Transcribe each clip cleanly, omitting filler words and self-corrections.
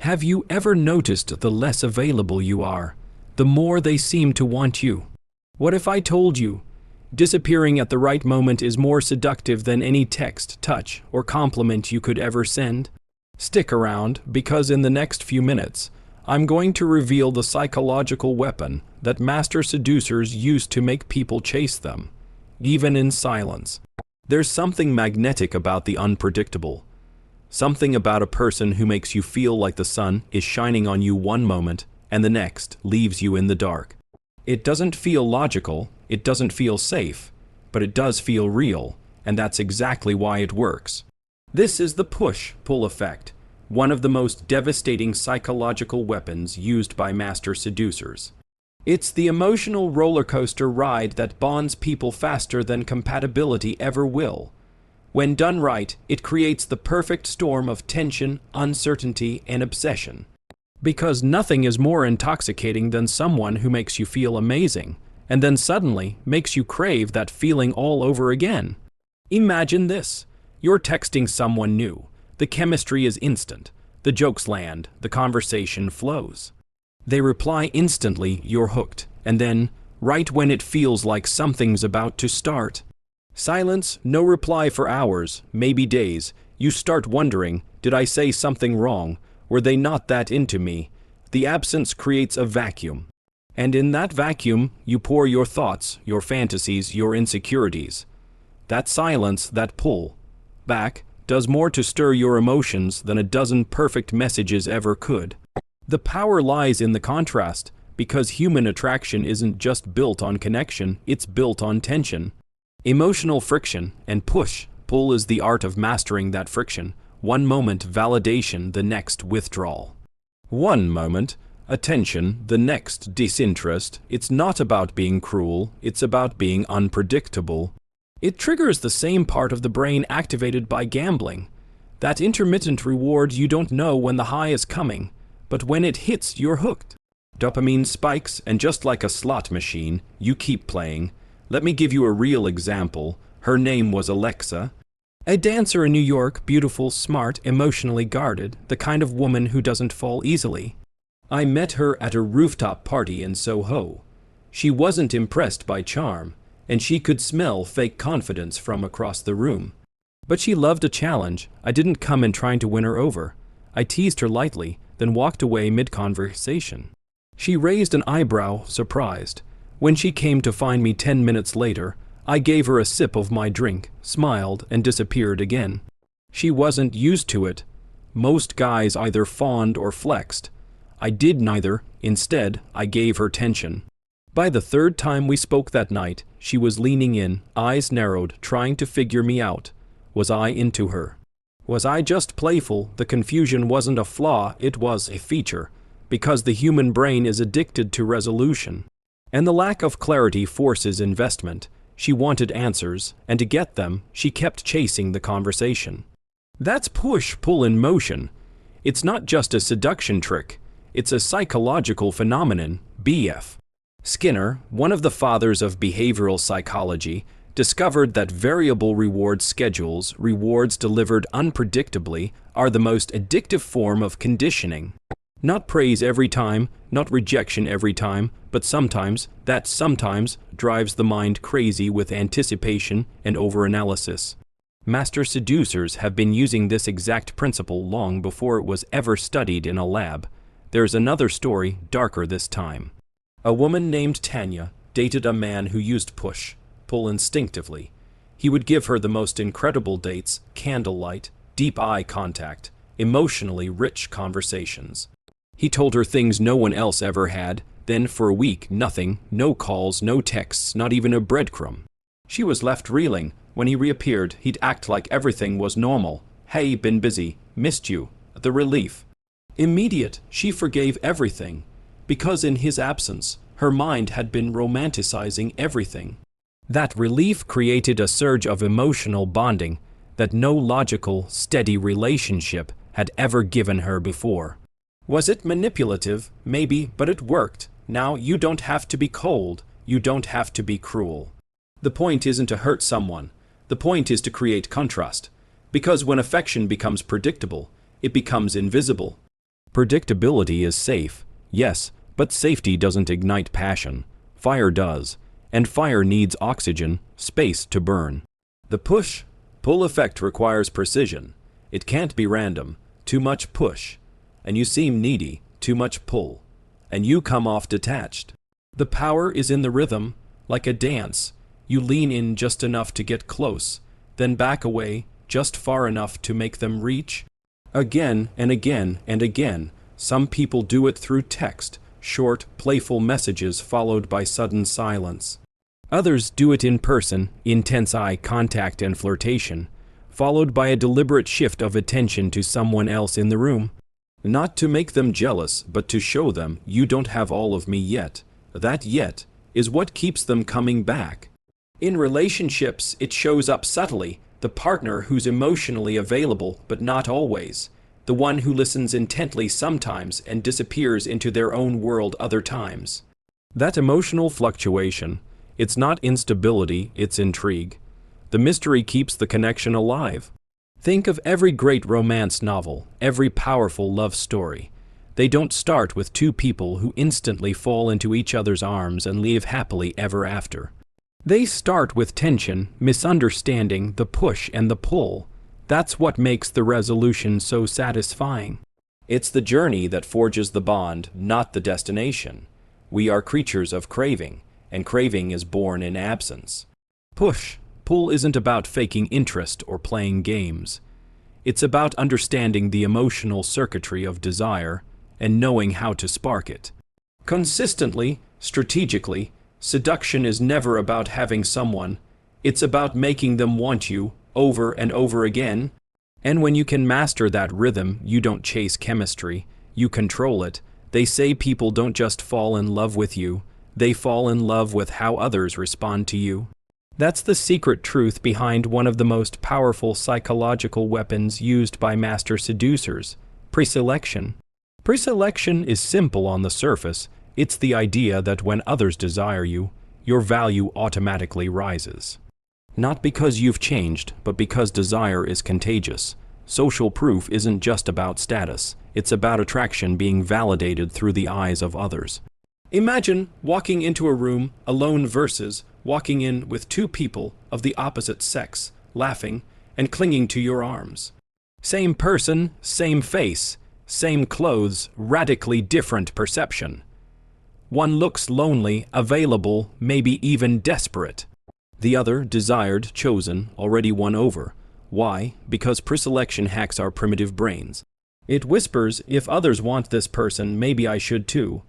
Have you ever noticed the less available you are, the more they seem to want you? What if I told you, disappearing at the right moment is more seductive than any text, touch, or compliment you could ever send? Stick around, because in the next few minutes, I'm going to reveal the psychological weapon that master seducers use to make people chase them, even in silence. There's something magnetic about the unpredictable. Something about a person who makes you feel like the sun is shining on you one moment and the next leaves you in the dark. It doesn't feel logical, it doesn't feel safe, but it does feel real, and that's exactly why it works. This is the push-pull effect, one of the most devastating psychological weapons used by master seducers. It's the emotional roller coaster ride that bonds people faster than compatibility ever will. When done right, it creates the perfect storm of tension, uncertainty, and obsession. Because nothing is more intoxicating than someone who makes you feel amazing, and then suddenly makes you crave that feeling all over again. Imagine this. You're texting someone new. The chemistry is instant. The jokes land. The conversation flows. They reply instantly, you're hooked. And then, right when it feels like something's about to start, silence, no reply for hours, maybe days. You start wondering, did I say something wrong? Were they not that into me? The absence creates a vacuum. And in that vacuum, you pour your thoughts, your fantasies, your insecurities. That silence, that pull back, does more to stir your emotions than a dozen perfect messages ever could. The power lies in the contrast, because human attraction isn't just built on connection, it's built on tension. Emotional friction, and push-pull is the art of mastering that friction. One moment validation, the next withdrawal. One moment attention, the next disinterest. It's not about being cruel, it's about being unpredictable. It triggers the same part of the brain activated by gambling. That intermittent reward, you don't know when the high is coming, but when it hits, you're hooked. Dopamine spikes, and just like a slot machine, you keep playing. Let me give you a real example. Her name was Alexa. A dancer in New York, beautiful, smart, emotionally guarded, the kind of woman who doesn't fall easily. I met her at a rooftop party in Soho. She wasn't impressed by charm, and she could smell fake confidence from across the room. But she loved a challenge. I didn't come in trying to win her over. I teased her lightly, then walked away mid-conversation. She raised an eyebrow, surprised. When she came to find me 10 minutes later, I gave her a sip of my drink, smiled, and disappeared again. She wasn't used to it. Most guys either fawned or flexed. I did neither. Instead, I gave her tension. By the third time we spoke that night, she was leaning in, eyes narrowed, trying to figure me out. Was I into her? Was I just playful? The confusion wasn't a flaw, it was a feature, because the human brain is addicted to resolution. And the lack of clarity forces investment. She wanted answers, and to get them, she kept chasing the conversation. That's push-pull in motion. It's not just a seduction trick, it's a psychological phenomenon, BF. Skinner, one of the fathers of behavioral psychology, discovered that variable reward schedules, rewards delivered unpredictably, are the most addictive form of conditioning. Not praise every time, not rejection every time, but sometimes, that sometimes, drives the mind crazy with anticipation and overanalysis. Master seducers have been using this exact principle long before it was ever studied in a lab. There's another story, darker this time. A woman named Tanya dated a man who used push-pull instinctively. He would give her the most incredible dates, candlelight, deep eye contact, emotionally rich conversations. He told her things no one else ever had, then for a week nothing, no calls, no texts, not even a breadcrumb. She was left reeling. When he reappeared, he'd act like everything was normal. Hey, been busy, missed you. The relief. Immediate, she forgave everything. Because in his absence, her mind had been romanticizing everything. That relief created a surge of emotional bonding that no logical, steady relationship had ever given her before. Was it manipulative? Maybe, but it worked. Now you don't have to be cold. You don't have to be cruel. The point isn't to hurt someone. The point is to create contrast. Because when affection becomes predictable, it becomes invisible. Predictability is safe, yes, but safety doesn't ignite passion. Fire does, and fire needs oxygen, space to burn. The push-pull effect requires precision. It can't be random. Too much push, and you seem needy. Too much pull, and you come off detached. The power is in the rhythm, like a dance. You lean in just enough to get close, then back away just far enough to make them reach. Again and again and again. Some people do it through text, short, playful messages followed by sudden silence. Others do it in person, intense eye contact and flirtation, followed by a deliberate shift of attention to someone else in the room. Not to make them jealous, but to show them, you don't have all of me yet. That yet is what keeps them coming back. In relationships, it shows up subtly. The partner who's emotionally available, but not always. The one who listens intently sometimes and disappears into their own world other times. That emotional fluctuation, it's not instability, it's intrigue. The mystery keeps the connection alive. Think of every great romance novel, every powerful love story. They don't start with two people who instantly fall into each other's arms and live happily ever after. They start with tension, misunderstanding, the push and the pull. That's what makes the resolution so satisfying. It's the journey that forges the bond, not the destination. We are creatures of craving, and craving is born in absence. Push-pull isn't about faking interest or playing games. It's about understanding the emotional circuitry of desire and knowing how to spark it. Consistently, strategically, seduction is never about having someone. It's about making them want you over and over again. And when you can master that rhythm, you don't chase chemistry, you control it. They say people don't just fall in love with you, they fall in love with how others respond to you. That's the secret truth behind one of the most powerful psychological weapons used by master seducers, preselection. Preselection is simple on the surface. It's the idea that when others desire you, your value automatically rises. Not because you've changed, but because desire is contagious. Social proof isn't just about status, it's about attraction being validated through the eyes of others. Imagine walking into a room alone versus walking in with two people of the opposite sex, laughing and clinging to your arms. Same person, same face, same clothes, radically different perception. One looks lonely, available, maybe even desperate. The other, desired, chosen, already won over. Why? Because preselection hacks our primitive brains. It whispers, if others want this person, maybe I should too.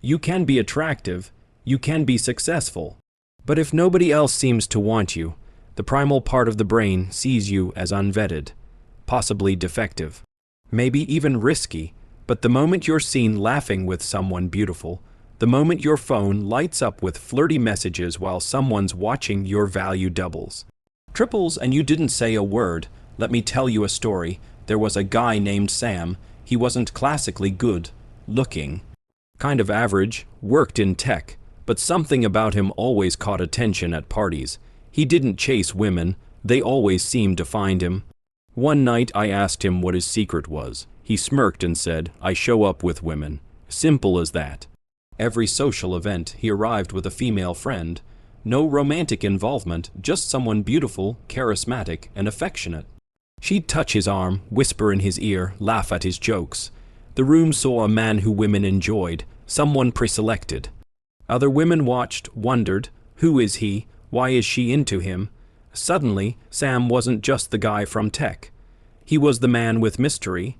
You can be attractive, you can be successful. But if nobody else seems to want you, the primal part of the brain sees you as unvetted, possibly defective, maybe even risky. But the moment you're seen laughing with someone beautiful, the moment your phone lights up with flirty messages while someone's watching, your value doubles. Triples, and you didn't say a word. Let me tell you a story. There was a guy named Sam. He wasn't classically good looking, kind of average, worked in tech, but something about him always caught attention at parties. He didn't chase women, they always seemed to find him. One night I asked him what his secret was. He smirked and said, I show up with women. Simple as that. Every social event, he arrived with a female friend. No romantic involvement, just someone beautiful, charismatic, and affectionate. She'd touch his arm, whisper in his ear, laugh at his jokes. The room saw a man who women enjoyed, someone preselected. Other women watched, wondered, who is he? Why is she into him? Suddenly, Sam wasn't just the guy from tech. He was the man with mystery,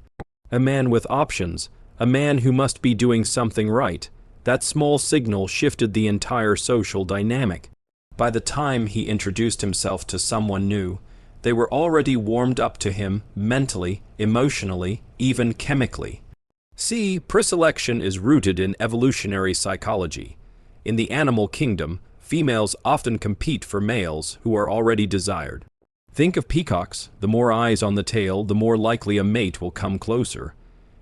a man with options, a man who must be doing something right. That small signal shifted the entire social dynamic. By the time he introduced himself to someone new, they were already warmed up to him mentally, emotionally, even chemically. See, preselection is rooted in evolutionary psychology. In the animal kingdom, females often compete for males who are already desired. Think of peacocks. The more eyes on the tail, the more likely a mate will come closer.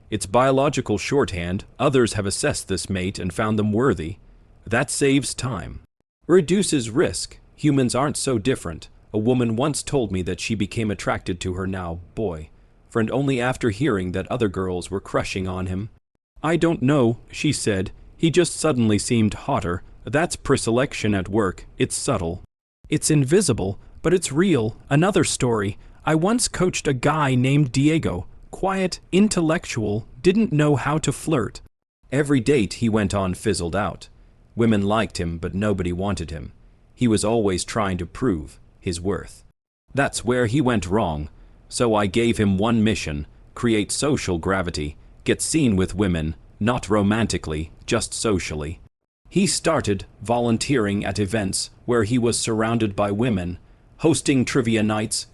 It's biological shorthand. Others have assessed this mate and found them worthy. That saves time. Reduces risk. Humans aren't so different. A woman once told me that she became attracted to her now boy friend only after hearing that other girls were crushing on him. "I don't know," she said. "He just suddenly seemed hotter. That's preselection at work. It's subtle. It's invisible, but it's real." Another story. I once coached a guy named Diego. Quiet, intellectual, didn't know how to flirt. Every date he went on fizzled out. Women liked him, but nobody wanted him. He was always trying to prove his worth. That's where he went wrong. So I gave him one mission: create social gravity, get seen with women, not romantically, just socially. He started volunteering at events where he was surrounded by women, hosting trivia nights,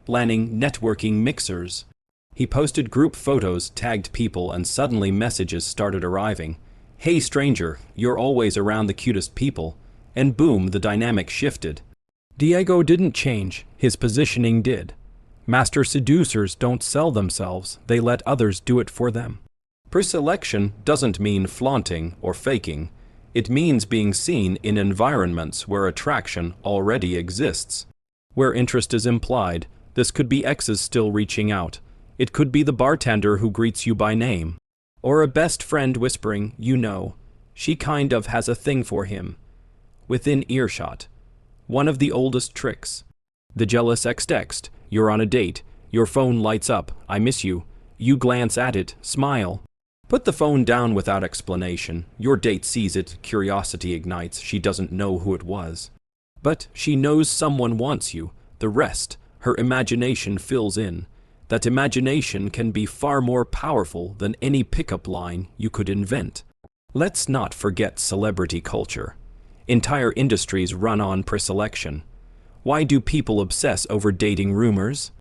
planning networking mixers. He posted group photos, tagged people, and suddenly messages started arriving. "Hey stranger, you're always around the cutest people." And boom, the dynamic shifted. Diego didn't change, his positioning did. Master seducers don't sell themselves, they let others do it for them. Preselection doesn't mean flaunting or faking. It means being seen in environments where attraction already exists. Where interest is implied, this could be exes still reaching out. It could be the bartender who greets you by name. Or a best friend whispering, "You know, she kind of has a thing for him." Within earshot. One of the oldest tricks. The jealous ex text, "You're on a date." Your phone lights up, "I miss you." You glance at it, smile. Put the phone down without explanation. Your date sees it, curiosity ignites. She doesn't know who it was. But she knows someone wants you. The rest, her imagination fills in. That imagination can be far more powerful than any pickup line you could invent. Let's not forget celebrity culture. Entire industries run on preselection. Why do people obsess over dating rumors?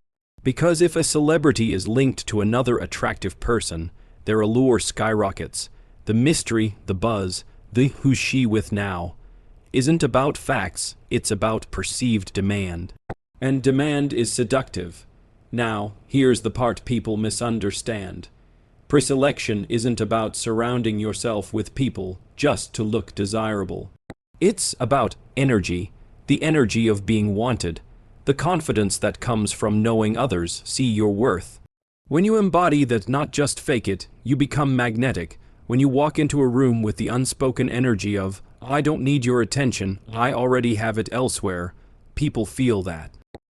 Because if a celebrity is linked to another attractive person, their allure skyrockets. The mystery, the buzz, the "who's she with now?" isn't about facts, it's about perceived demand. And demand is seductive. Now, here's the part people misunderstand. Preselection isn't about surrounding yourself with people just to look desirable. It's about energy, the energy of being wanted, the confidence that comes from knowing others see your worth. When you embody that, not just fake it, you become magnetic. When you walk into a room with the unspoken energy of, "I don't need your attention, I already have it elsewhere," people feel that.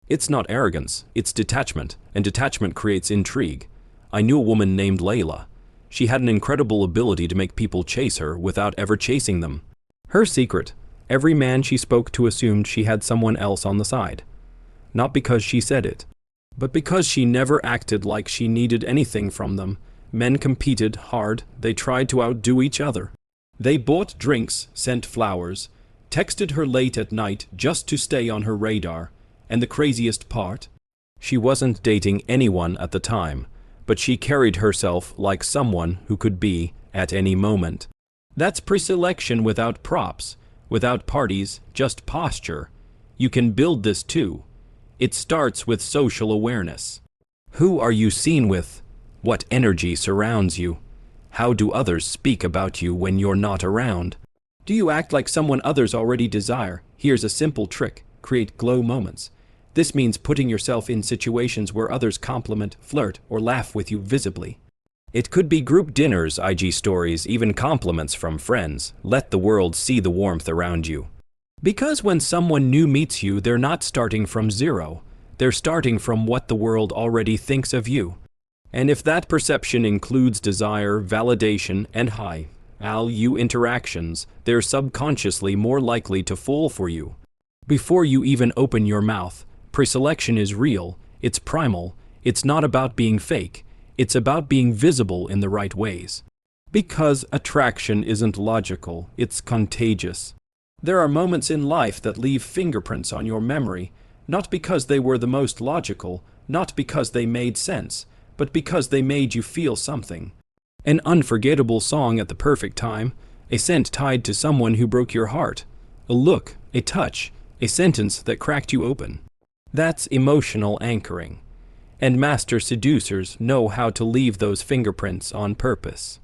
It's not arrogance, it's detachment, and detachment creates intrigue. I knew a woman named Layla. She had an incredible ability to make people chase her without ever chasing them. Her secret: every man she spoke to assumed she had someone else on the side. Not because she said it, but because she never acted like she needed anything from them. Men competed hard, they tried to outdo each other. They bought drinks, sent flowers, texted her late at night just to stay on her radar. And the craziest part? She wasn't dating anyone at the time, but she carried herself like someone who could be at any moment. That's preselection without props, without parties, just posture. You can build this too. It starts with social awareness. Who are you seen with? What energy surrounds you? How do others speak about you when you're not around? Do you act like someone others already desire? Here's a simple trick: create glow moments. This means putting yourself in situations where others compliment, flirt, or laugh with you visibly. It could be group dinners, IG stories, even compliments from friends. Let the world see the warmth around you. Because when someone new meets you, they're not starting from zero. They're starting from what the world already thinks of you. And if that perception includes desire, validation, and high-value interactions, they're subconsciously more likely to fall for you. Before you even open your mouth, preselection is real, it's primal, it's not about being fake, it's about being visible in the right ways. Because attraction isn't logical, it's contagious. There are moments in life that leave fingerprints on your memory, not because they were the most logical, not because they made sense, but because they made you feel something. An unforgettable song at the perfect time, a scent tied to someone who broke your heart, a look, a touch, a sentence that cracked you open. That's emotional anchoring. And master seducers know how to leave those fingerprints on purpose.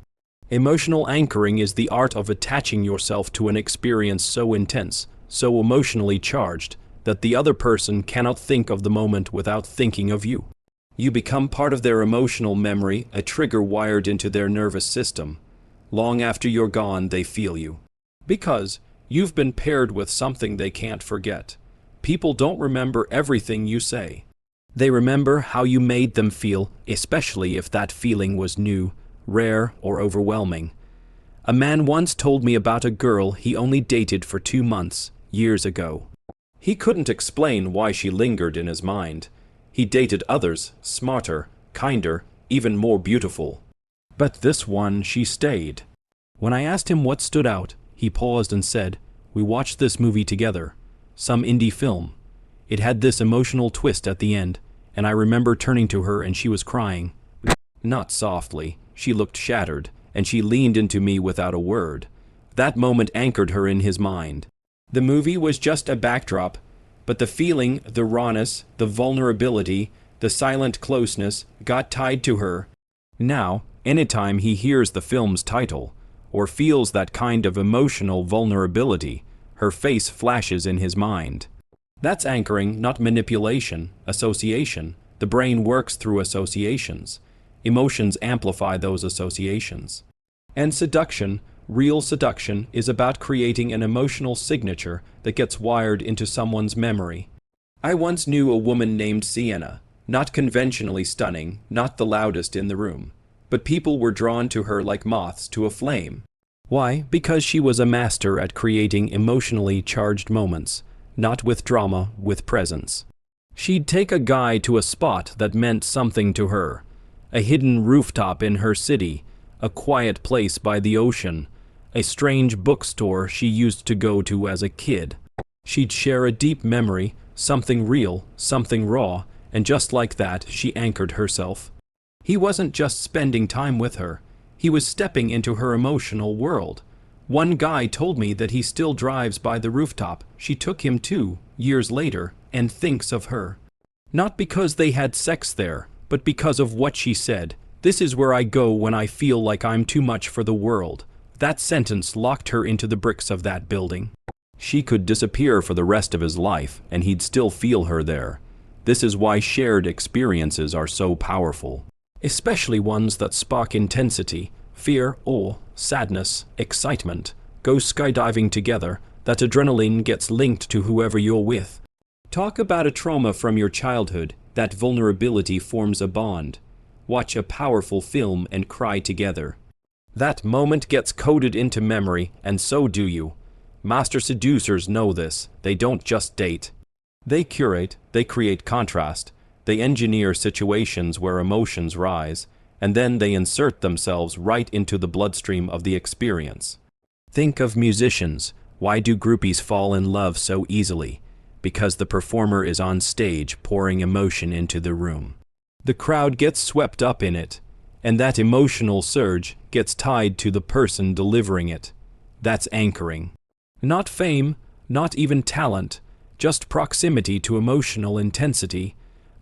Emotional anchoring is the art of attaching yourself to an experience so intense, so emotionally charged, that the other person cannot think of the moment without thinking of you. You become part of their emotional memory, a trigger wired into their nervous system. Long after you're gone, they feel you. Because you've been paired with something they can't forget. People don't remember everything you say. They remember how you made them feel, especially if that feeling was new, rare, or overwhelming. A man once told me about a girl he only dated for 2 months, years ago. He couldn't explain why she lingered in his mind. He dated others, smarter, kinder, even more beautiful. But this one, she stayed. When I asked him what stood out, he paused and said, "We watched this movie together. Some indie film. It had this emotional twist at the end, and I remember turning to her and she was crying. Not softly, she looked shattered, and she leaned into me without a word. That moment anchored her in his mind. The movie was just a backdrop, but the feeling, the rawness, the vulnerability, the silent closeness got tied to her. Now, anytime he hears the film's title, or feels that kind of emotional vulnerability, her face flashes in his mind. That's anchoring, not manipulation, association. The brain works through associations. Emotions amplify those associations. And seduction, real seduction, is about creating an emotional signature that gets wired into someone's memory. I once knew a woman named Sienna, not conventionally stunning, not the loudest in the room, but people were drawn to her like moths to a flame. Why? Because she was a master at creating emotionally charged moments, not with drama, with presence. She'd take a guy to a spot that meant something to her, a hidden rooftop in her city, a quiet place by the ocean, a strange bookstore she used to go to as a kid. She'd share a deep memory, something real, something raw, and just like that, she anchored herself. He wasn't just spending time with her. He was stepping into her emotional world. One guy told me that he still drives by the rooftop she took him to, years later, and thinks of her. Not because they had sex there, but because of what she said. "This is where I go when I feel like I'm too much for the world." That sentence locked her into the bricks of that building. She could disappear for the rest of his life, and he'd still feel her there. This is why shared experiences are so powerful, especially ones that spark intensity, fear, awe, sadness, excitement. Go skydiving together. That adrenaline gets linked to whoever you're with. Talk about a trauma from your childhood. That vulnerability forms a bond. Watch a powerful film and cry together. That moment gets coded into memory, and so do you. Master seducers know this. They don't just date. They curate, they create contrast, they engineer situations where emotions rise, and then they insert themselves right into the bloodstream of the experience. Think of musicians. Why do groupies fall in love so easily? Because the performer is on stage pouring emotion into the room. The crowd gets swept up in it, and that emotional surge gets tied to the person delivering it. That's anchoring. Not fame, not even talent, just proximity to emotional intensity.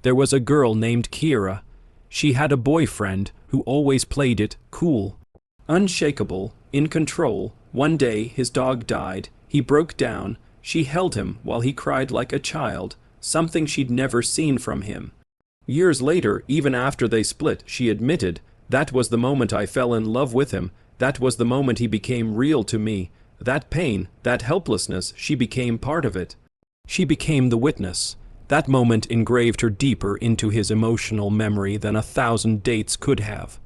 There was a girl named Kira. She had a boyfriend who always played it cool, unshakable, in control. One day his dog died. He broke down. She held him while he cried like a child, something she'd never seen from him. Years later, even after they split, she admitted, "That was the moment I fell in love with him. That was the moment he became real to me. That pain, that helplessness, she became part of it. She became the witness." That moment engraved her deeper into his emotional memory than 1,000 dates could have.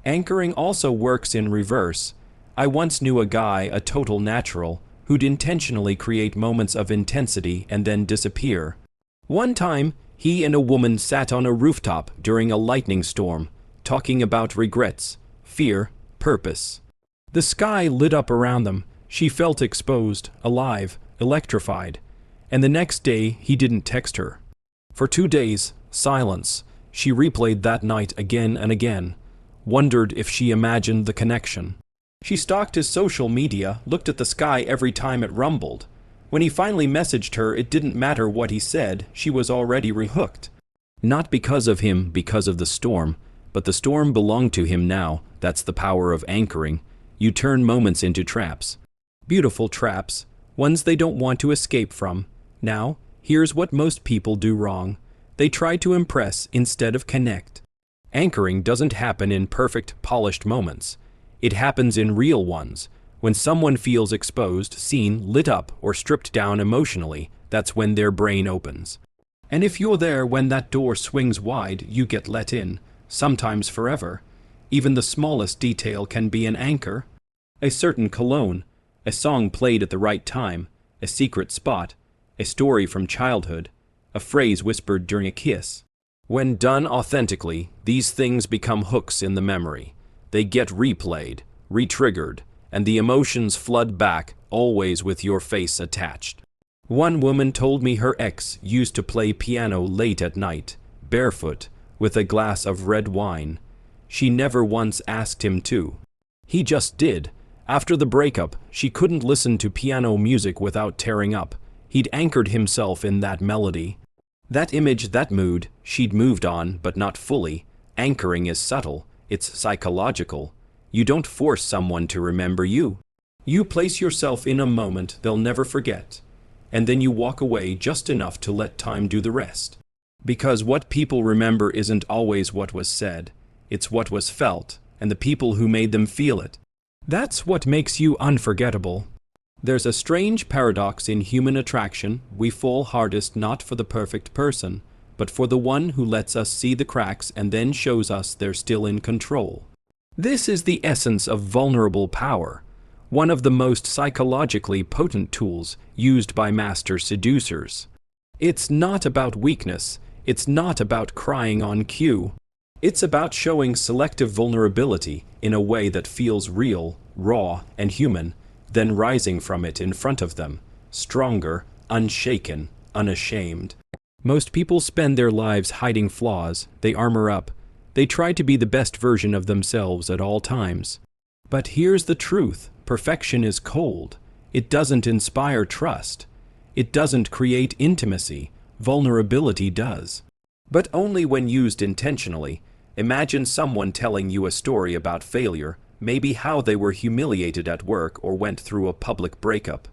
Anchoring also works in reverse. I once knew a guy, a total natural, who'd intentionally create moments of intensity and then disappear. One time, he and a woman sat on a rooftop during a lightning storm, talking about regrets, fear, purpose. The sky lit up around them. She felt exposed, alive, electrified. And the next day, he didn't text her. For 2 days, silence. She replayed that night again and again, wondered if she imagined the connection. She stalked his social media, looked at the sky every time it rumbled. When he finally messaged her, it didn't matter what he said, she was already rehooked. Not because of him, because of the storm, but the storm belonged to him now. That's the power of anchoring. You turn moments into traps. Beautiful traps, ones they don't want to escape from. Now, here's what most people do wrong. They try to impress instead of connect. Anchoring doesn't happen in perfect, polished moments. It happens in real ones. When someone feels exposed, seen, lit up, or stripped down emotionally, that's when their brain opens. And if you're there when that door swings wide, you get let in, sometimes forever. Even the smallest detail can be an anchor. A certain cologne, a song played at the right time, a secret spot, a story from childhood, a phrase whispered during a kiss. When done authentically, these things become hooks in the memory. They get replayed, re-triggered, and the emotions flood back, always with your face attached. One woman told me her ex used to play piano late at night, barefoot, with a glass of red wine. She never once asked him to. He just did. After the breakup, she couldn't listen to piano music without tearing up. He'd anchored himself in that melody. That image, that mood, she'd moved on, but not fully. Anchoring is subtle, it's psychological. You don't force someone to remember you. You place yourself in a moment they'll never forget, and then you walk away just enough to let time do the rest. Because what people remember isn't always what was said, it's what was felt, and the people who made them feel it. That's what makes you unforgettable. There's a strange paradox in human attraction. We fall hardest not for the perfect person, but for the one who lets us see the cracks and then shows us they're still in control. This is the essence of vulnerable power, one of the most psychologically potent tools used by master seducers. It's not about weakness, it's not about crying on cue. It's about showing selective vulnerability in a way that feels real, raw, and human, then rising from it in front of them, stronger, unshaken, unashamed. Most people spend their lives hiding flaws. They armor up. They try to be the best version of themselves at all times. But here's the truth. Perfection is cold. It doesn't inspire trust. It doesn't create intimacy. Vulnerability does. But only when used intentionally. Imagine someone telling you a story about failure, maybe how they were humiliated at work or went through a public breakup.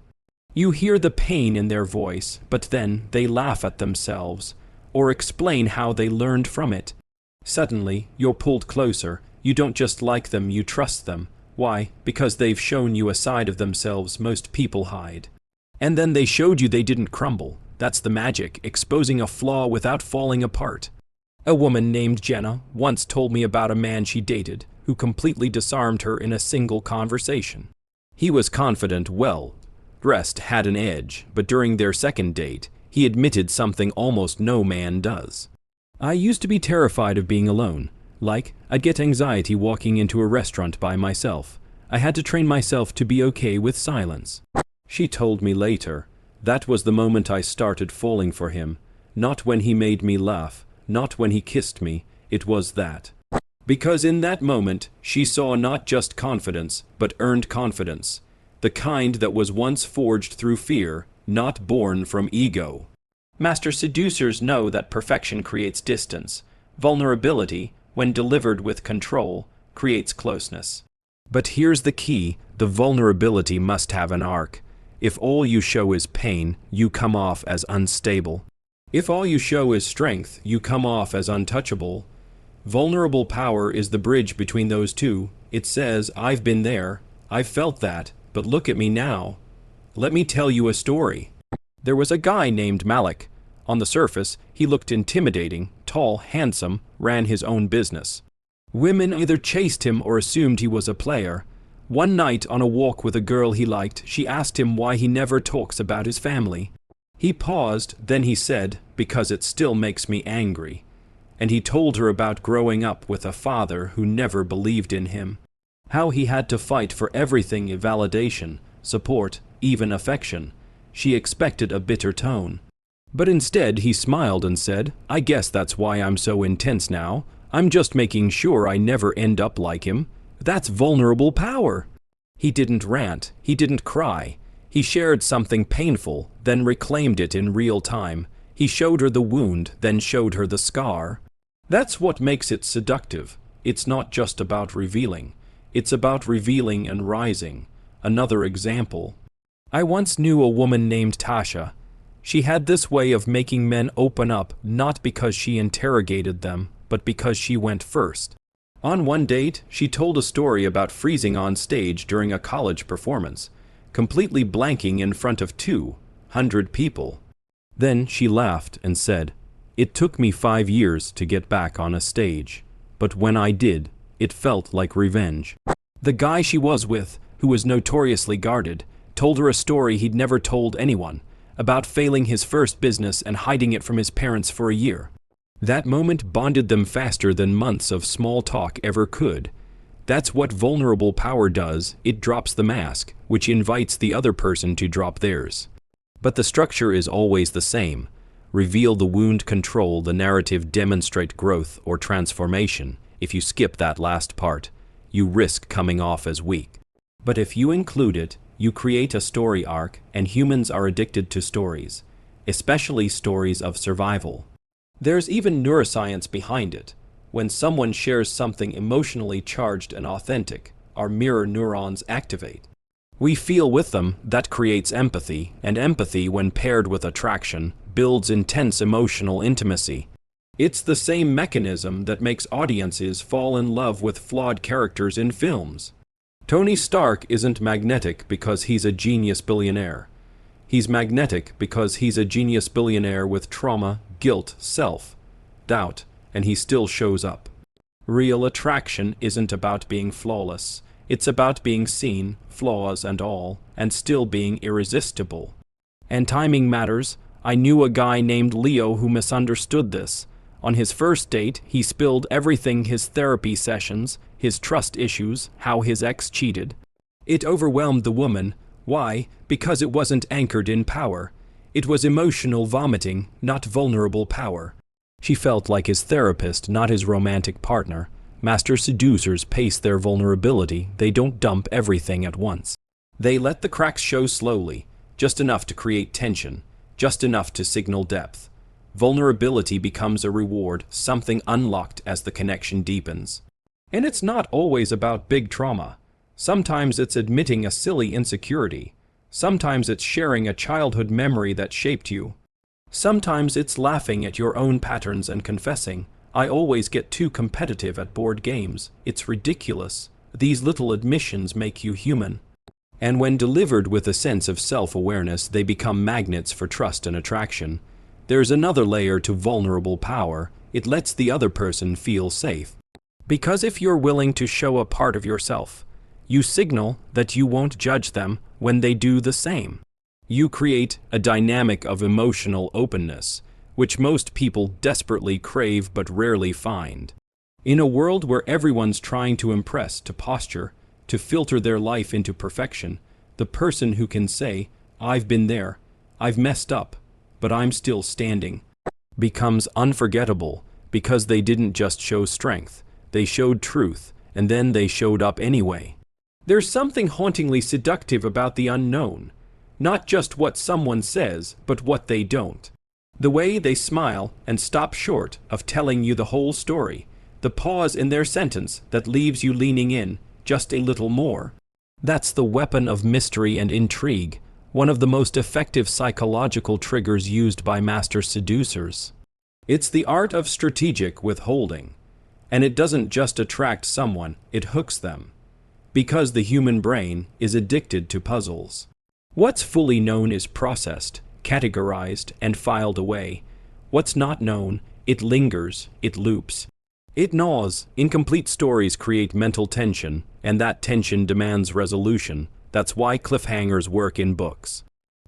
You hear the pain in their voice, but then they laugh at themselves, or explain how they learned from it. Suddenly, you're pulled closer. You don't just like them, you trust them. Why? Because they've shown you a side of themselves most people hide. And then they showed you they didn't crumble. That's the magic, exposing a flaw without falling apart. A woman named Jenna once told me about a man she dated who completely disarmed her in a single conversation. He was confident, well-dressed, had an edge, but during their second date, he admitted something almost no man does. I used to be terrified of being alone. Like, I'd get anxiety walking into a restaurant by myself. I had to train myself to be okay with silence. She told me later, that was the moment I started falling for him. Not when he made me laugh, not when he kissed me, it was that. Because in that moment, she saw not just confidence, but earned confidence. The kind that was once forged through fear, not born from ego. Master seducers know that perfection creates distance. Vulnerability, when delivered with control, creates closeness. But here's the key, the vulnerability must have an arc. If all you show is pain, you come off as unstable. If all you show is strength, you come off as untouchable. Vulnerable power is the bridge between those two. It says, I've been there, I've felt that, but look at me now. Let me tell you a story. There was a guy named Malik. On the surface, he looked intimidating, tall, handsome, ran his own business. Women either chased him or assumed he was a player. One night on a walk with a girl he liked, she asked him why he never talks about his family. He paused, then he said, because it still makes me angry. And he told her about growing up with a father who never believed in him. How he had to fight for everything, validation, support, even affection. She expected a bitter tone. But instead he smiled and said, I guess that's why I'm so intense now. I'm just making sure I never end up like him. That's vulnerable power. He didn't rant, he didn't cry. He shared something painful, then reclaimed it in real time. He showed her the wound, then showed her the scar. That's what makes it seductive. It's not just about revealing. It's about revealing and rising. Another example. I once knew a woman named Tasha. She had this way of making men open up, not because she interrogated them, but because she went first. On one date, she told a story about freezing on stage during a college performance, completely blanking in front of 200 people. Then she laughed and said, "It took me 5 years to get back on a stage, but when I did, it felt like revenge." The guy she was with, who was notoriously guarded, told her a story he'd never told anyone, about failing his first business and hiding it from his parents for a year. That moment bonded them faster than months of small talk ever could. That's what vulnerable power does. It drops the mask, which invites the other person to drop theirs. But the structure is always the same. Reveal the wound, control the narrative, demonstrate growth or transformation. If you skip that last part, you risk coming off as weak. But if you include it, you create a story arc, and humans are addicted to stories, especially stories of survival. There's even neuroscience behind it. When someone shares something emotionally charged and authentic, our mirror neurons activate. We feel with them. That creates empathy, and empathy, when paired with attraction, builds intense emotional intimacy. It's the same mechanism that makes audiences fall in love with flawed characters in films. Tony Stark isn't magnetic because he's a genius billionaire. He's magnetic because he's a genius billionaire with trauma, guilt, self-doubt, and he still shows up. Real attraction isn't about being flawless. It's about being seen, flaws and all, and still being irresistible. And timing matters. I knew a guy named Leo who misunderstood this. On his first date, he spilled everything: his therapy sessions, his trust issues, how his ex cheated. It overwhelmed the woman. Why? Because it wasn't anchored in power. It was emotional vomiting, not vulnerable power. She felt like his therapist, not his romantic partner. Master seducers pace their vulnerability. They don't dump everything at once. They let the cracks show slowly, just enough to create tension, just enough to signal depth. Vulnerability becomes a reward, something unlocked as the connection deepens. And it's not always about big trauma. Sometimes it's admitting a silly insecurity. Sometimes it's sharing a childhood memory that shaped you. Sometimes it's laughing at your own patterns and confessing, "I always get too competitive at board games. It's ridiculous." These little admissions make you human. And when delivered with a sense of self-awareness, they become magnets for trust and attraction. There's another layer to vulnerable power. It lets the other person feel safe. Because if you're willing to show a part of yourself, you signal that you won't judge them when they do the same. You create a dynamic of emotional openness, which most people desperately crave but rarely find. In a world where everyone's trying to impress, to posture, to filter their life into perfection, the person who can say, "I've been there, I've messed up, but I'm still standing," becomes unforgettable, because they didn't just show strength, they showed truth, and then they showed up anyway. There's something hauntingly seductive about the unknown. Not just what someone says, but what they don't. The way they smile and stop short of telling you the whole story. The pause in their sentence that leaves you leaning in just a little more. That's the weapon of mystery and intrigue, one of the most effective psychological triggers used by master seducers. It's the art of strategic withholding. And it doesn't just attract someone, it hooks them. Because the human brain is addicted to puzzles. What's fully known is processed, categorized, and filed away. What's not known, it lingers, it loops. It gnaws. Incomplete stories create mental tension, and that tension demands resolution. That's why cliffhangers work in books.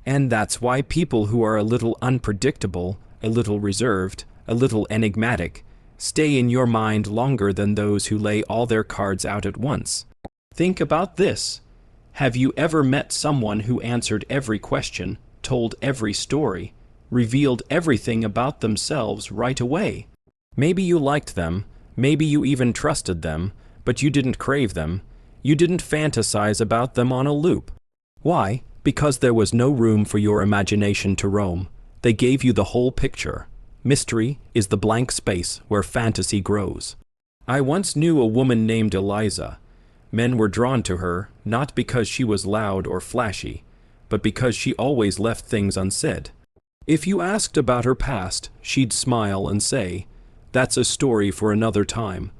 And that's why people who are a little unpredictable, a little reserved, a little enigmatic, stay in your mind longer than those who lay all their cards out at once. Think about this. Have you ever met someone who answered every question, told every story, revealed everything about themselves right away? Maybe you liked them, maybe you even trusted them, but you didn't crave them. You didn't fantasize about them on a loop. Why? Because there was no room for your imagination to roam. They gave you the whole picture. Mystery is the blank space where fantasy grows. I once knew a woman named Eliza. Men were drawn to her, not because she was loud or flashy, but because she always left things unsaid. If you asked about her past, she'd smile and say, "That's a story for another time."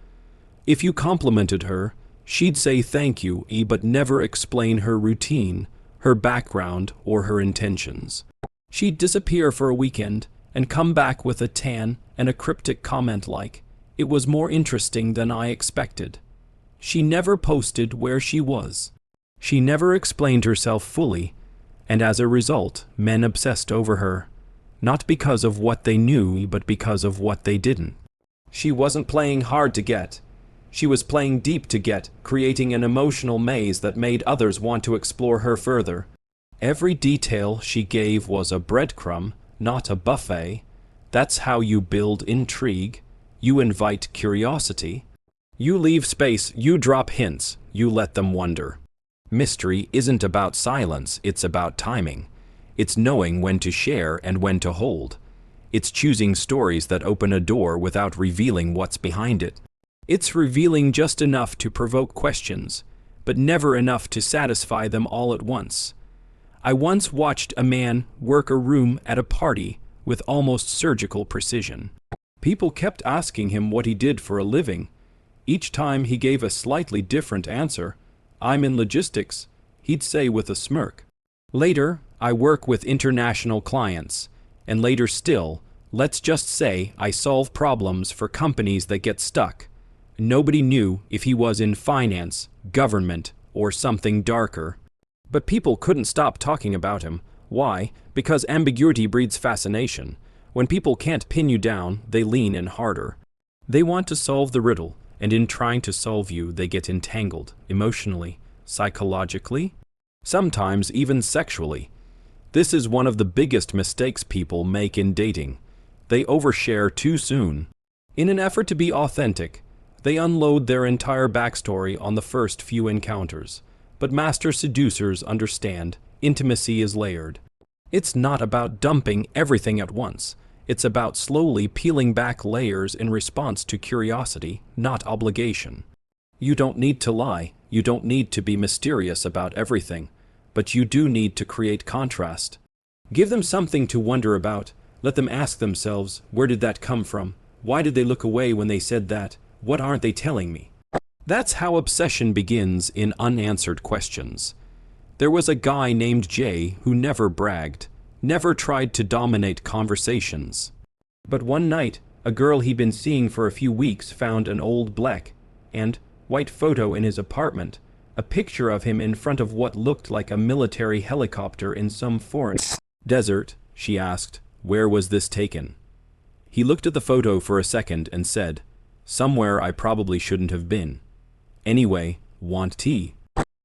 If you complimented her, she'd say thank you, but never explain her routine, her background, or her intentions. She'd disappear for a weekend and come back with a tan and a cryptic comment like, "It was more interesting than I expected." She never posted where she was. She never explained herself fully, and as a result, men obsessed over her, not because of what they knew, but because of what they didn't. She wasn't playing hard to get. She was playing deep to get, creating an emotional maze that made others want to explore her further. Every detail she gave was a breadcrumb, not a buffet. That's how you build intrigue. You invite curiosity. You leave space, you drop hints, you let them wonder. Mystery isn't about silence, it's about timing. It's knowing when to share and when to hold. It's choosing stories that open a door without revealing what's behind it. It's revealing just enough to provoke questions, but never enough to satisfy them all at once. I once watched a man work a room at a party with almost surgical precision. People kept asking him what he did for a living. Each time he gave a slightly different answer. "I'm in logistics," he'd say with a smirk. Later, "I work with international clients." And later still, "Let's just say I solve problems for companies that get stuck." Nobody knew if he was in finance, government, or something darker. But people couldn't stop talking about him. Why? Because ambiguity breeds fascination. When people can't pin you down, they lean in harder. They want to solve the riddle, and in trying to solve you, they get entangled, emotionally, psychologically, sometimes even sexually. This is one of the biggest mistakes people make in dating. They overshare too soon. In an effort to be authentic, they unload their entire backstory on the first few encounters. But master seducers understand intimacy is layered. It's not about dumping everything at once. It's about slowly peeling back layers in response to curiosity, not obligation. You don't need to lie. You don't need to be mysterious about everything. But you do need to create contrast. Give them something to wonder about. Let them ask themselves, where did that come from? Why did they look away when they said that? What aren't they telling me? That's how obsession begins, in unanswered questions. There was a guy named Jay who never bragged, never tried to dominate conversations. But one night, a girl he'd been seeing for a few weeks found an old black and white photo in his apartment, a picture of him in front of what looked like a military helicopter in some foreign desert. She asked, "Where was this taken?" He looked at the photo for a second and said, "Somewhere I probably shouldn't have been. Anyway, want tea?"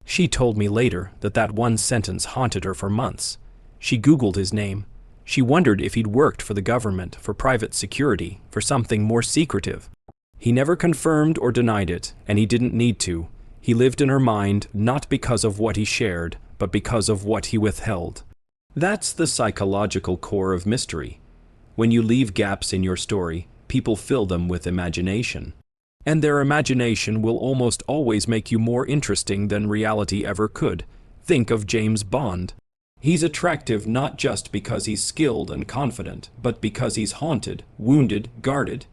She told me later that that one sentence haunted her for months. She Googled his name. She wondered if he'd worked for the government, for private security, for something more secretive. He never confirmed or denied it, and he didn't need to. He lived in her mind not because of what he shared, but because of what he withheld. That's the psychological core of mystery. When you leave gaps in your story, people fill them with imagination. And their imagination will almost always make you more interesting than reality ever could. Think of James Bond. He's attractive not just because he's skilled and confident, but because he's haunted, wounded, guarded.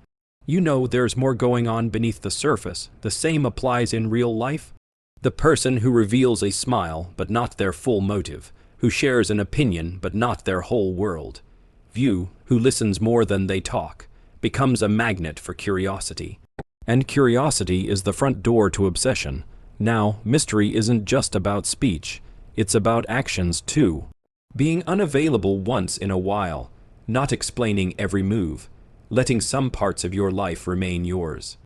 You know there's more going on beneath the surface. The same applies in real life. The person who reveals a smile, but not their full motive, who shares an opinion, but not their whole world view, who listens more than they talk, becomes a magnet for curiosity. And curiosity is the front door to obsession. Now, mystery isn't just about speech. It's about actions too. Being unavailable once in a while, not explaining every move, letting some parts of your life remain yours.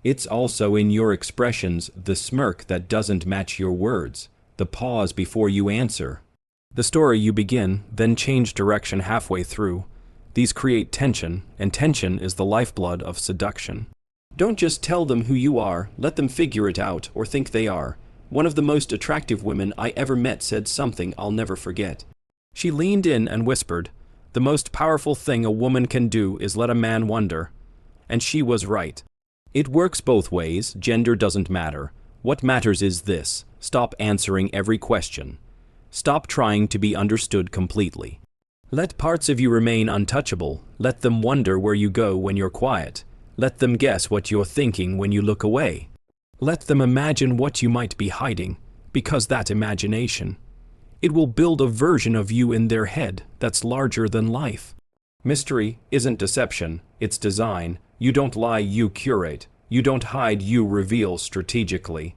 It's also in your expressions, the smirk that doesn't match your words, the pause before you answer. The story you begin, then change direction halfway through. These create tension, and tension is the lifeblood of seduction. Don't just tell them who you are, let them figure it out or think they are. One of the most attractive women I ever met said something I'll never forget. She leaned in and whispered, "The most powerful thing a woman can do is let a man wonder." And she was right. It works both ways, gender doesn't matter. What matters is this: stop answering every question. Stop trying to be understood completely. Let parts of you remain untouchable. Let them wonder where you go when you're quiet. Let them guess what you're thinking when you look away. Let them imagine what you might be hiding, because that imagination, it will build a version of you in their head that's larger than life. Mystery isn't deception, it's design. You don't lie, you curate. You don't hide, you reveal strategically.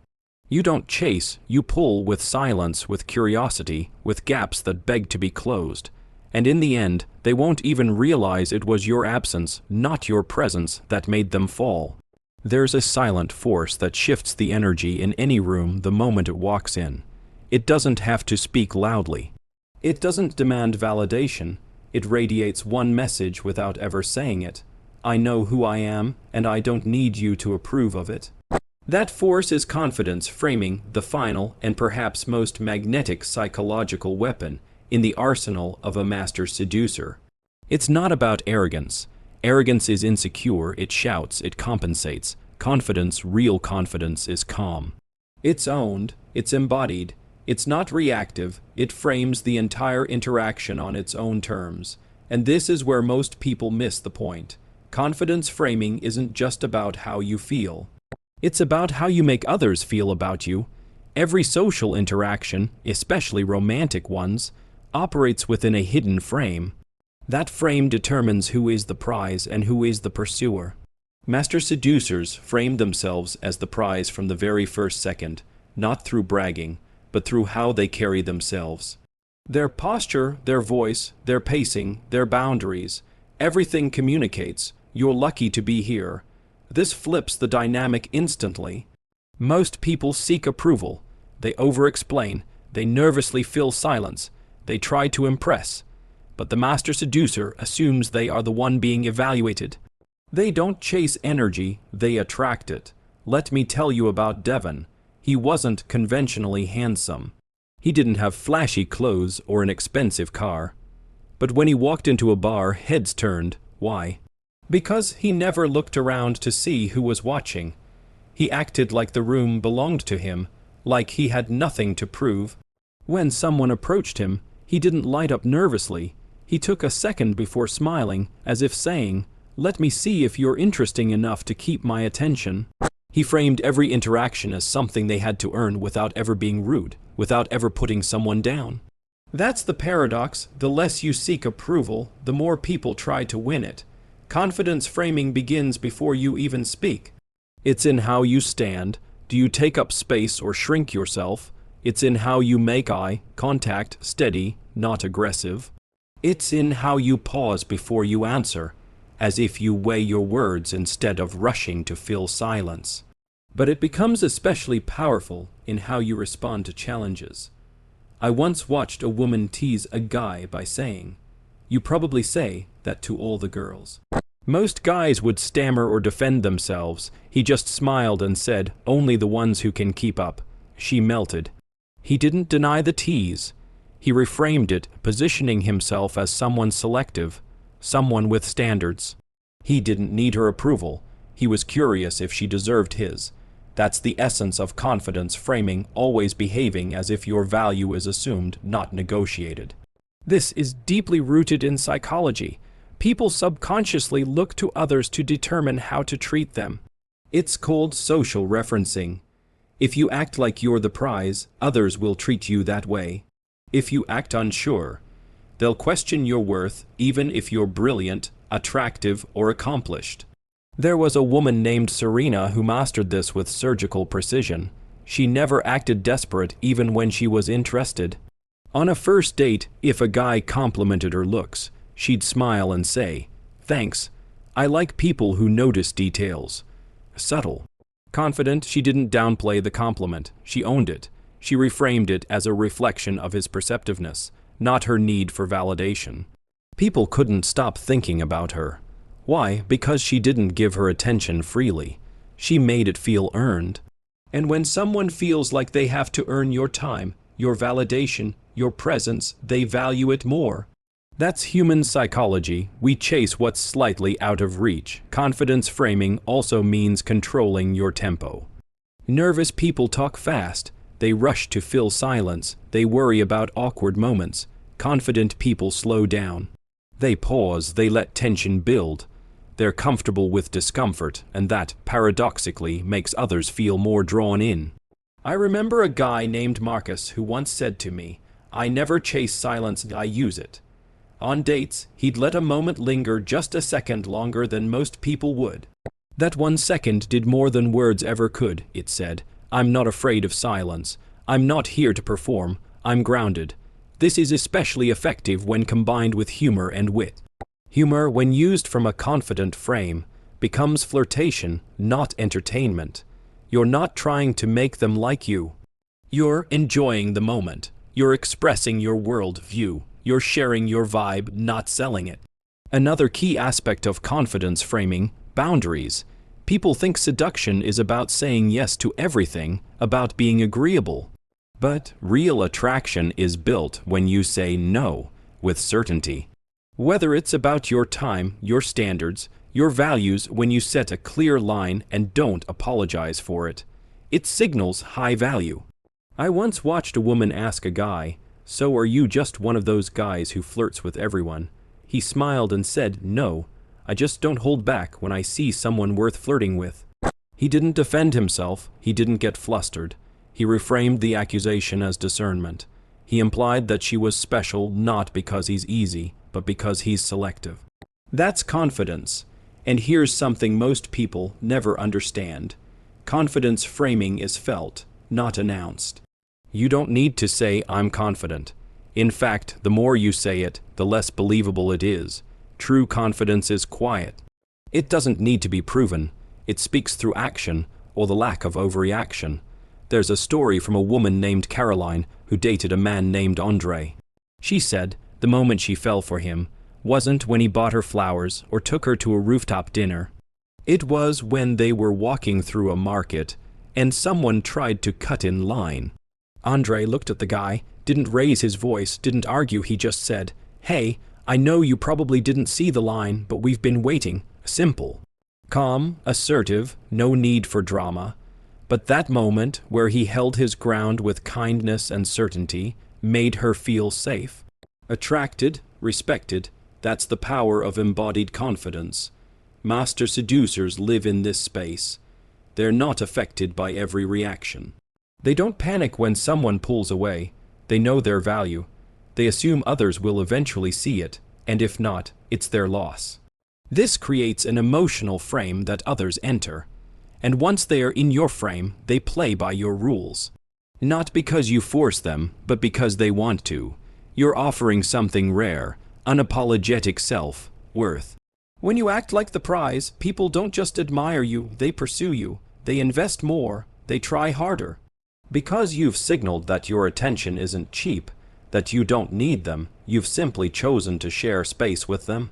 You don't chase, you pull with silence, with curiosity, with gaps that beg to be closed. And in the end, they won't even realize it was your absence, not your presence, that made them fall. There's a silent force that shifts the energy in any room the moment it walks in. It doesn't have to speak loudly. It doesn't demand validation. It radiates one message without ever saying it. I know who I am, and I don't need you to approve of it. That force is confidence framing, the final and perhaps most magnetic psychological weapon in the arsenal of a master seducer. It's not about arrogance. Arrogance is insecure, it shouts, it compensates. Confidence, real confidence, is calm. It's owned, it's embodied, it's not reactive, it frames the entire interaction on its own terms. And this is where most people miss the point. Confidence framing isn't just about how you feel. It's about how you make others feel about you. Every social interaction, especially romantic ones, operates within a hidden frame. That frame determines who is the prize and who is the pursuer. Master seducers frame themselves as the prize from the very first second, not through bragging, but through how they carry themselves. Their posture, their voice, their pacing, their boundaries, everything communicates, "You're lucky to be here." This flips the dynamic instantly. Most people seek approval. They over-explain. They nervously fill silence. They try to impress. But the master seducer assumes they are the one being evaluated. They don't chase energy, they attract it. Let me tell you about Devon. He wasn't conventionally handsome. He didn't have flashy clothes or an expensive car. But when he walked into a bar, heads turned. Why? Because he never looked around to see who was watching. He acted like the room belonged to him, like he had nothing to prove. When someone approached him, he didn't light up nervously. He took a second before smiling, as if saying, "Let me see if you're interesting enough to keep my attention." He framed every interaction as something they had to earn without ever being rude, without ever putting someone down. That's the paradox. The less you seek approval, the more people try to win it. Confidence framing begins before you even speak. It's in how you stand. Do you take up space or shrink yourself? It's in how you make eye contact, steady, not aggressive. It's in how you pause before you answer, as if you weigh your words instead of rushing to fill silence. But it becomes especially powerful in how you respond to challenges. I once watched a woman tease a guy by saying, "You probably say that to all the girls." Most guys would stammer or defend themselves. He just smiled and said, "Only the ones who can keep up." She melted. He didn't deny the tease. He reframed it, positioning himself as someone selective, someone with standards. He didn't need her approval. He was curious if she deserved his. That's the essence of confidence framing, always behaving as if your value is assumed, not negotiated. This is deeply rooted in psychology. People subconsciously look to others to determine how to treat them. It's called social referencing. If you act like you're the prize, others will treat you that way. If you act unsure, they'll question your worth, even if you're brilliant, attractive, or accomplished. There was a woman named Serena who mastered this with surgical precision. She never acted desperate even when she was interested. On a first date, if a guy complimented her looks, she'd smile and say, "Thanks. I like people who notice details." Subtle. Confident, she didn't downplay the compliment. She owned it. She reframed it as a reflection of his perceptiveness, not her need for validation. People couldn't stop thinking about her. Why? Because she didn't give her attention freely. She made it feel earned. And when someone feels like they have to earn your time, your validation, your presence, they value it more. That's human psychology. We chase what's slightly out of reach. Confidence framing also means controlling your tempo. Nervous people talk fast. They rush to fill silence. They worry about awkward moments. confident people slow down. They pause, they let tension build. They're comfortable with discomfort, and that, paradoxically, makes others feel more drawn in. I remember a guy named Marcus who once said to me, "I never chase silence, I use it." On dates, he'd let a moment linger just a second longer than most people would. That 1 second did more than words ever could, it said. I'm not afraid of silence. I'm not here to perform. I'm grounded. This is especially effective when combined with humor and wit. Humor, when used from a confident frame, becomes flirtation, not entertainment. You're not trying to make them like you. You're enjoying the moment. You're expressing your world view. You're sharing your vibe, not selling it. Another key aspect of confidence framing, boundaries. People think seduction is about saying yes to everything, about being agreeable. But real attraction is built when you say no, with certainty. Whether it's about your time, your standards, your values, when you set a clear line and don't apologize for it, it signals high value. I once watched a woman ask a guy, "So are you just one of those guys who flirts with everyone?" He smiled and said, "No, I just don't hold back when I see someone worth flirting with." He didn't defend himself, he didn't get flustered. He reframed the accusation as discernment. He implied that she was special not because he's easy, but because he's selective. That's confidence. And here's something most people never understand. Confidence framing is felt, not announced. You don't need to say, "I'm confident." In fact, the more you say it, the less believable it is. True confidence is quiet. It doesn't need to be proven. It speaks through action, or the lack of overreaction. There's a story from a woman named Caroline who dated a man named Andre. She said the moment she fell for him wasn't when he bought her flowers or took her to a rooftop dinner. It was when they were walking through a market and someone tried to cut in line. Andre looked at the guy, didn't raise his voice, didn't argue, he just said, "Hey, I know you probably didn't see the line, but we've been waiting." Simple. Calm, assertive, no need for drama. But that moment, where he held his ground with kindness and certainty, made her feel safe. Attracted, respected, that's the power of embodied confidence. Master seducers live in this space. They're not affected by every reaction. They don't panic when someone pulls away. They know their value. They assume others will eventually see it, and if not, it's their loss. This creates an emotional frame that others enter. And once they are in your frame, they play by your rules. Not because you force them, but because they want to. You're offering something rare, unapologetic self-worth. When you act like the prize, people don't just admire you, they pursue you. They invest more, they try harder. Because you've signaled that your attention isn't cheap, that you don't need them, you've simply chosen to share space with them.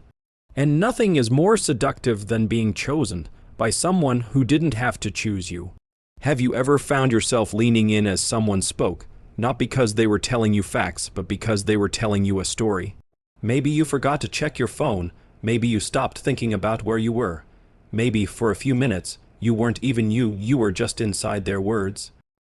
And nothing is more seductive than being chosen by someone who didn't have to choose you. Have you ever found yourself leaning in as someone spoke, not because they were telling you facts, but because they were telling you a story? Maybe you forgot to check your phone, maybe you stopped thinking about where you were. Maybe for a few minutes, you weren't even you were just inside their words.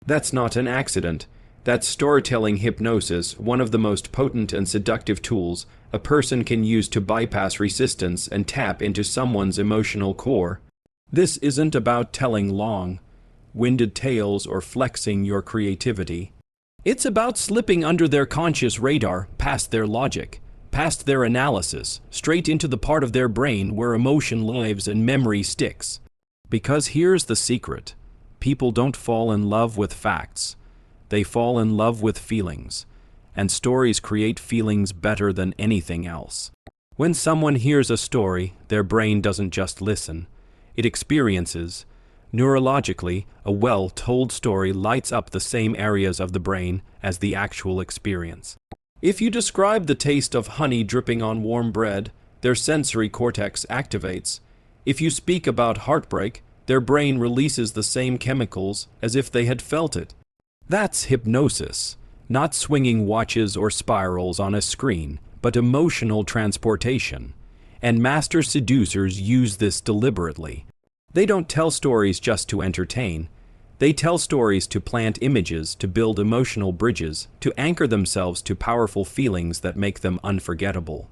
That's not an accident. That's storytelling hypnosis, one of the most potent and seductive tools a person can use to bypass resistance and tap into someone's emotional core. This isn't about telling long-winded tales or flexing your creativity. It's about slipping under their conscious radar, past their logic, past their analysis, straight into the part of their brain where emotion lives and memory sticks. Because here's the secret. People don't fall in love with facts. They fall in love with feelings. And stories create feelings better than anything else. When someone hears a story, their brain doesn't just listen. It experiences. Neurologically, a well-told story lights up the same areas of the brain as the actual experience. If you describe the taste of honey dripping on warm bread, their sensory cortex activates. If you speak about heartbreak, their brain releases the same chemicals as if they had felt it. That's hypnosis, not swinging watches or spirals on a screen, but emotional transportation. And master seducers use this deliberately. They don't tell stories just to entertain. They tell stories to plant images, to build emotional bridges, to anchor themselves to powerful feelings that make them unforgettable.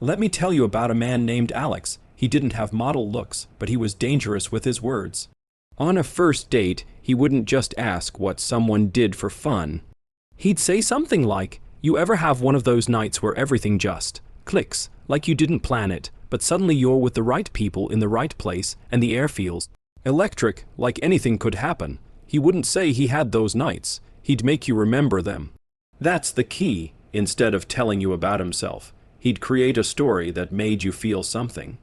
Let me tell you about a man named Alex. He didn't have model looks, but he was dangerous with his words. On a first date, he wouldn't just ask what someone did for fun. He'd say something like, "You ever have one of those nights where everything just clicks, like you didn't plan it, but suddenly you're with the right people in the right place and the air feels electric, like anything could happen?" He wouldn't say he had those nights. He'd make you remember them. That's the key. Instead of telling you about himself, he'd create a story that made you feel something.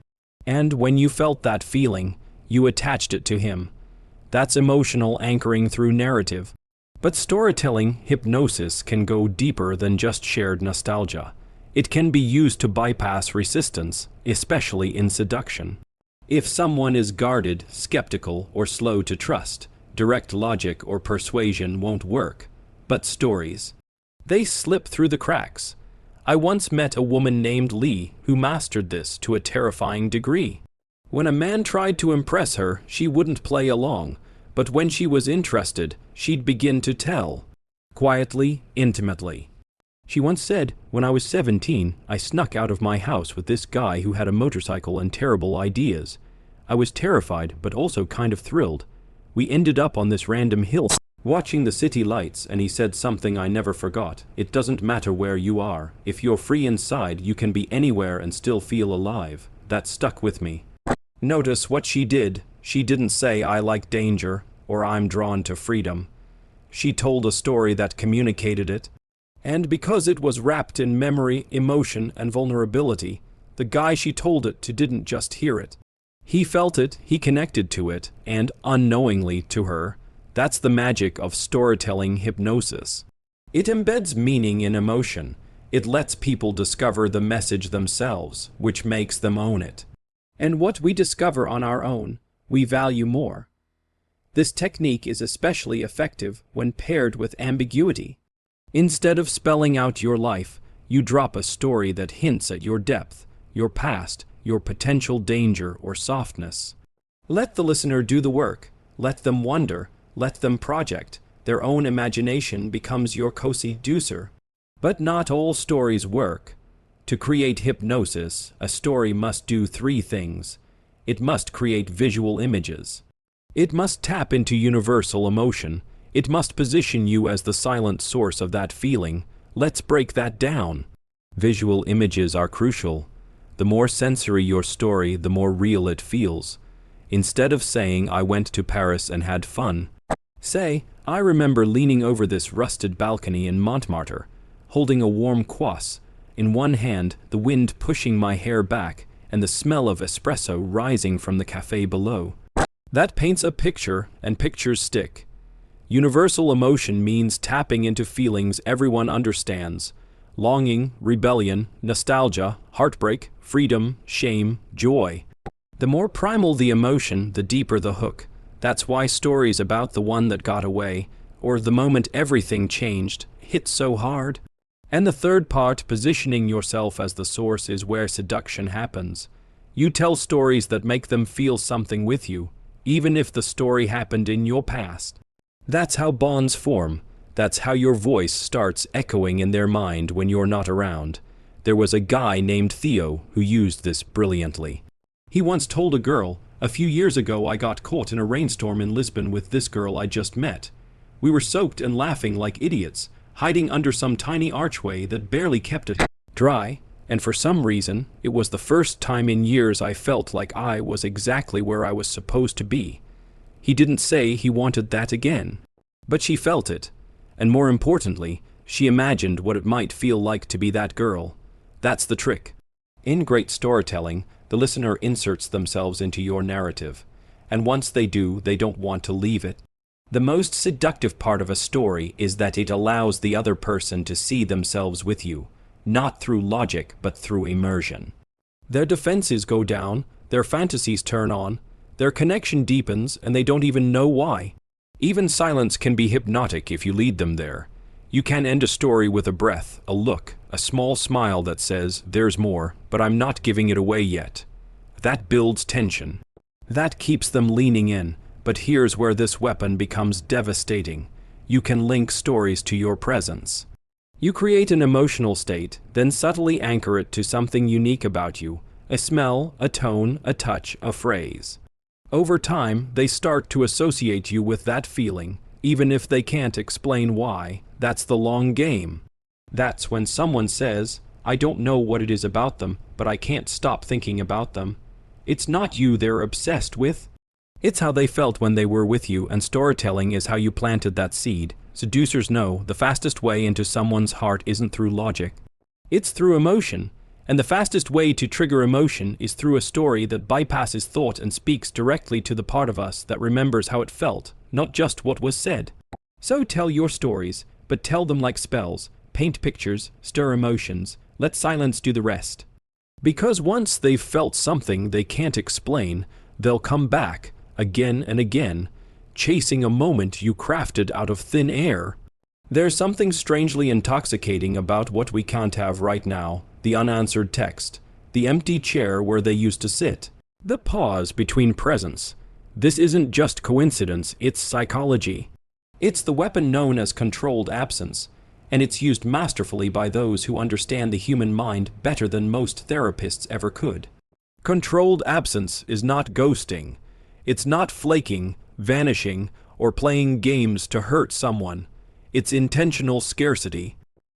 And when you felt that feeling, you attached it to him. That's emotional anchoring through narrative. But storytelling hypnosis can go deeper than just shared nostalgia. It can be used to bypass resistance, especially in seduction. If someone is guarded, skeptical, or slow to trust, direct logic or persuasion won't work. But stories, they slip through the cracks. I once met a woman named Lee who mastered this to a terrifying degree. When a man tried to impress her, she wouldn't play along, but when she was interested, she'd begin to tell. Quietly, intimately. She once said, "When I was 17, I snuck out of my house with this guy who had a motorcycle and terrible ideas. I was terrified, but also kind of thrilled. We ended up on this random hill, watching the city lights, and he said something I never forgot. It doesn't matter where you are. If you're free inside, you can be anywhere and still feel alive." That stuck with me. Notice what she did. She didn't say, "I like danger," or "I'm drawn to freedom." She told a story that communicated it. And because it was wrapped in memory, emotion, and vulnerability, the guy she told it to didn't just hear it. He felt it, he connected to it, and unknowingly to her. That's the magic of storytelling hypnosis. It embeds meaning in emotion. It lets people discover the message themselves, which makes them own it. And what we discover on our own, we value more. This technique is especially effective when paired with ambiguity. Instead of spelling out your life, you drop a story that hints at your depth, your past, your potential danger or softness. Let the listener do the work. Let them wonder. Let them project. Their own imagination becomes your co-seducer. But not all stories work. To create hypnosis, a story must do three things. It must create visual images. It must tap into universal emotion. It must position you as the silent source of that feeling. Let's break that down. Visual images are crucial. The more sensory your story, the more real it feels. Instead of saying, "I went to Paris and had fun," say, "I remember leaning over this rusted balcony in Montmartre, holding a warm kvass. In one hand, the wind pushing my hair back, and the smell of espresso rising from the cafe below." That paints a picture, and pictures stick. Universal emotion means tapping into feelings everyone understands. Longing, rebellion, nostalgia, heartbreak, freedom, shame, joy. The more primal the emotion, the deeper the hook. That's why stories about the one that got away, or the moment everything changed, hit so hard. And the third part, positioning yourself as the source, is where seduction happens. You tell stories that make them feel something with you, even if the story happened in your past. That's how bonds form. That's how your voice starts echoing in their mind when you're not around. There was a guy named Theo who used this brilliantly. He once told a girl, "A few years ago I got caught in a rainstorm in Lisbon with this girl I just met. We were soaked and laughing like idiots, hiding under some tiny archway that barely kept it dry, and for some reason, it was the first time in years I felt like I was exactly where I was supposed to be." He didn't say he wanted that again, but she felt it. And more importantly, she imagined what it might feel like to be that girl. That's the trick. In great storytelling, the listener inserts themselves into your narrative, and once they do, they don't want to leave it. The most seductive part of a story is that it allows the other person to see themselves with you, not through logic, but through immersion. Their defenses go down, their fantasies turn on, their connection deepens, and they don't even know why. Even silence can be hypnotic if you lead them there. You can end a story with a breath, a look, a small smile that says, "There's more, but I'm not giving it away yet." That builds tension. That keeps them leaning in, But here's where this weapon becomes devastating. You can link stories to your presence. You create an emotional state, then subtly anchor it to something unique about you, a smell, a tone, a touch, a phrase. Over time, they start to associate you with that feeling, even if they can't explain why. That's the long game. That's when someone says, "I don't know what it is about them, but I can't stop thinking about them." It's not you they're obsessed with. It's how they felt when they were with you, and storytelling is how you planted that seed. Seducers know the fastest way into someone's heart isn't through logic. It's through emotion. And the fastest way to trigger emotion is through a story that bypasses thought and speaks directly to the part of us that remembers how it felt, not just what was said. So tell your stories, but tell them like spells. Paint pictures, stir emotions, let silence do the rest. Because once they've felt something they can't explain, they'll come back, again and again, chasing a moment you crafted out of thin air. There's something strangely intoxicating about what we can't have right now. The unanswered text, the empty chair where they used to sit, the pause between presents. This isn't just coincidence, it's psychology. It's the weapon known as controlled absence, and it's used masterfully by those who understand the human mind better than most therapists ever could. Controlled absence is not ghosting. It's not flaking, vanishing, or playing games to hurt someone. It's intentional scarcity.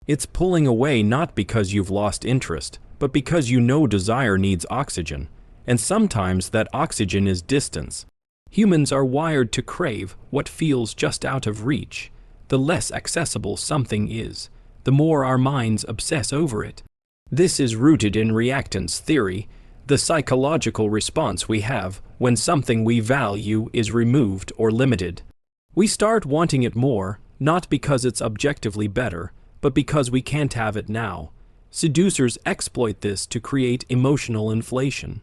It's pulling away not because you've lost interest, but because you know desire needs oxygen, and sometimes that oxygen is distance. Humans are wired to crave what feels just out of reach. The less accessible something is, the more our minds obsess over it. This is rooted in reactance theory, the psychological response we have when something we value is removed or limited. We start wanting it more, not because it's objectively better, but because we can't have it now. Seducers exploit this to create emotional inflation.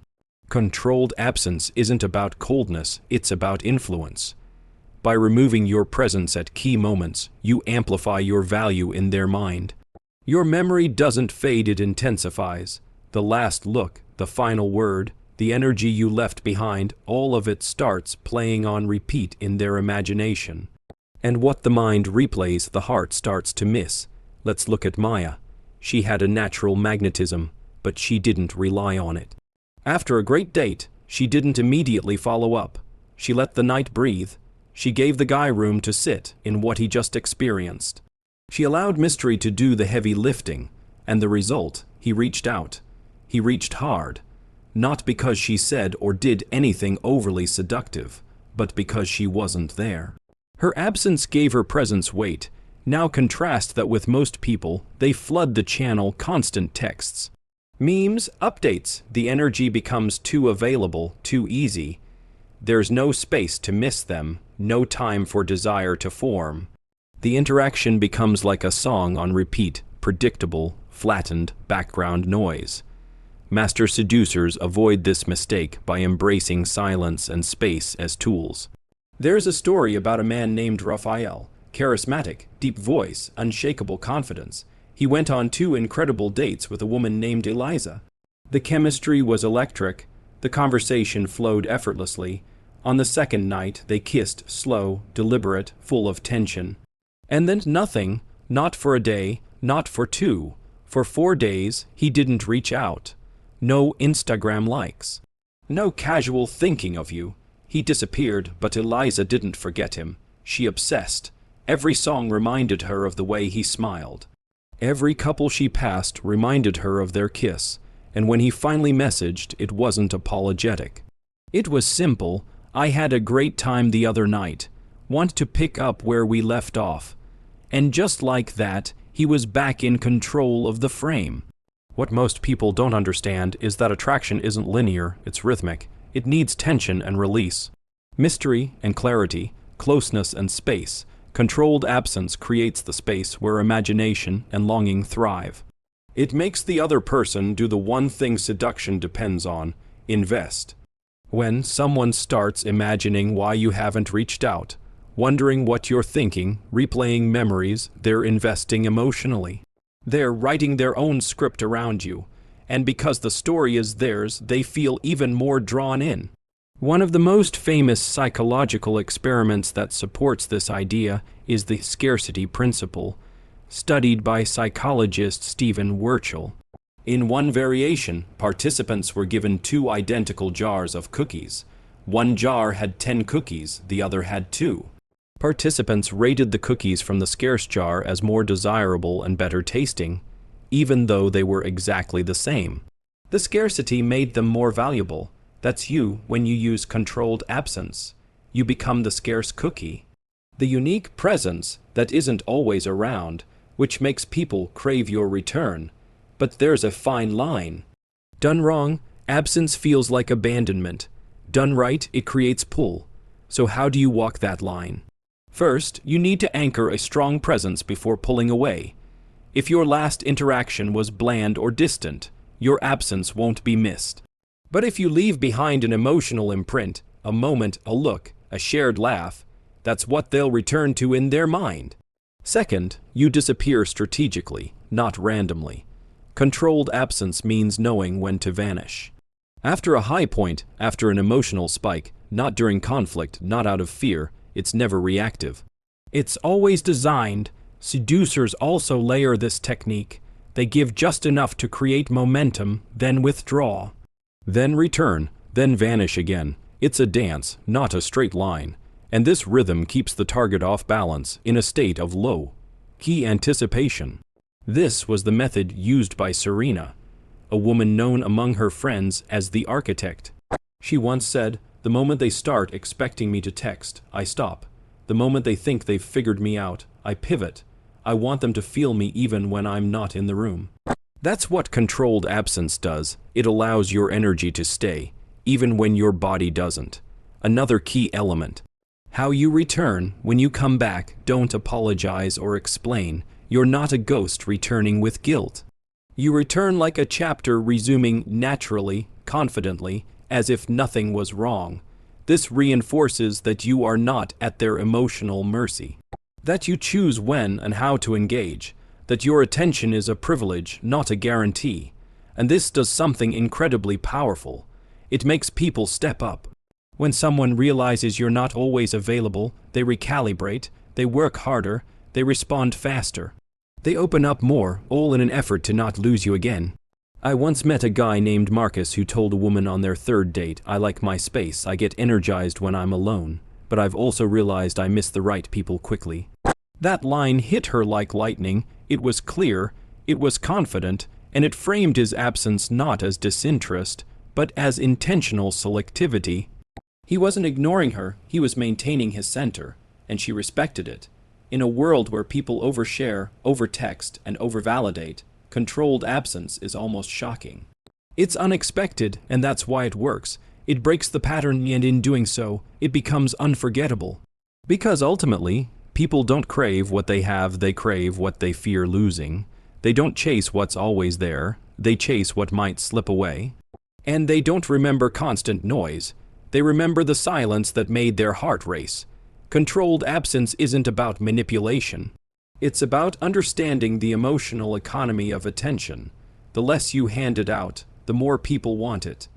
Controlled absence isn't about coldness, it's about influence. By removing your presence at key moments, you amplify your value in their mind. Your memory doesn't fade, it intensifies. The last look, the final word, the energy you left behind, all of it starts playing on repeat in their imagination. And what the mind replays, the heart starts to miss. Let's look at Maya. She had a natural magnetism, but she didn't rely on it. After a great date, she didn't immediately follow up. She let the night breathe. She gave the guy room to sit in what he just experienced. She allowed mystery to do the heavy lifting, and the result, he reached out. He reached hard, not because she said or did anything overly seductive, but because she wasn't there. Her absence gave her presence weight. Now contrast that with most people, they flood the channel constant texts. Memes, updates, the energy becomes too available, too easy. There's no space to miss them, no time for desire to form. The interaction becomes like a song on repeat, predictable, flattened background noise. Master seducers avoid this mistake by embracing silence and space as tools. There's a story about a man named Raphael. Charismatic, deep voice, unshakable confidence. He went on 2 incredible dates with a woman named Eliza. The chemistry was electric. The conversation flowed effortlessly. On the second night, they kissed, slow, deliberate, full of tension. And then nothing, not for a day, not for 2. For 4 days, he didn't reach out. No Instagram likes. No casual thinking of you. He disappeared, but Eliza didn't forget him. She obsessed. Every song reminded her of the way he smiled. Every couple she passed reminded her of their kiss, and when he finally messaged, it wasn't apologetic. It was simple. "I had a great time the other night. Want to pick up where we left off." And just like that, he was back in control of the frame. What most people don't understand is that attraction isn't linear, it's rhythmic. It needs tension and release, mystery and clarity, closeness and space. Controlled absence creates the space where imagination and longing thrive. It makes the other person do the one thing seduction depends on: invest. When someone starts imagining why you haven't reached out, wondering what you're thinking, replaying memories, they're investing emotionally. They're writing their own script around you, and because the story is theirs, they feel even more drawn in. One of the most famous psychological experiments that supports this idea is the scarcity principle, studied by psychologist Stephen Werchel. In one variation, participants were given two identical jars of cookies. One jar had 10 cookies, the other had 2. Participants rated the cookies from the scarce jar as more desirable and better tasting, even though they were exactly the same. The scarcity made them more valuable. That's you when you use controlled absence. You become the scarce cookie. The unique presence that isn't always around, which makes people crave your return. But there's a fine line. Done wrong, absence feels like abandonment. Done right, it creates pull. So how do you walk that line? First, you need to anchor a strong presence before pulling away. If your last interaction was bland or distant, your absence won't be missed. But if you leave behind an emotional imprint, a moment, a look, a shared laugh, that's what they'll return to in their mind. Second, you disappear strategically, not randomly. Controlled absence means knowing when to vanish. After a high point, after an emotional spike, not during conflict, not out of fear, it's never reactive. It's always designed. Seducers also layer this technique. They give just enough to create momentum, then withdraw. Then return, then vanish again. It's a dance, not a straight line. And this rhythm keeps the target off balance, in a state of low key anticipation. This was the method used by Serena, a woman known among her friends as the architect. She once said, "The moment they start expecting me to text, I stop. The moment they think they've figured me out, I pivot. I want them to feel me even when I'm not in the room." That's what controlled absence does. It allows your energy to stay, even when your body doesn't. Another key element. How you return. When you come back, don't apologize or explain. You're not a ghost returning with guilt. You return like a chapter resuming naturally, confidently, as if nothing was wrong. This reinforces that you are not at their emotional mercy. That you choose when and how to engage. That your attention is a privilege, not a guarantee. And this does something incredibly powerful. It makes people step up. When someone realizes you're not always available, they recalibrate, they work harder, they respond faster. They open up more, all in an effort to not lose you again. I once met a guy named Marcus who told a woman on their third date, "I like my space, I get energized when I'm alone, but I've also realized I miss the right people quickly." That line hit her like lightning. It was clear, it was confident, and it framed his absence not as disinterest, but as intentional selectivity. He wasn't ignoring her, he was maintaining his center, and she respected it. In a world where people overshare, overtext, and overvalidate, controlled absence is almost shocking. It's unexpected, and that's why it works. It breaks the pattern, and in doing so, it becomes unforgettable. Because ultimately, people don't crave what they have, they crave what they fear losing. They don't chase what's always there, they chase what might slip away. And they don't remember constant noise. They remember the silence that made their heart race. Controlled absence isn't about manipulation. It's about understanding the emotional economy of attention. The less you hand it out, the more people want it.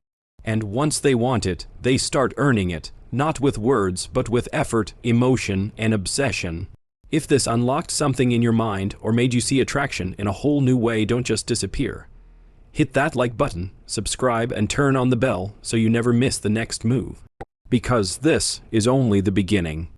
And once they want it, they start earning it, not with words, but with effort, emotion, and obsession. If this unlocked something in your mind or made you see attraction in a whole new way, don't just disappear. Hit that like button, subscribe, and turn on the bell so you never miss the next move. Because this is only the beginning.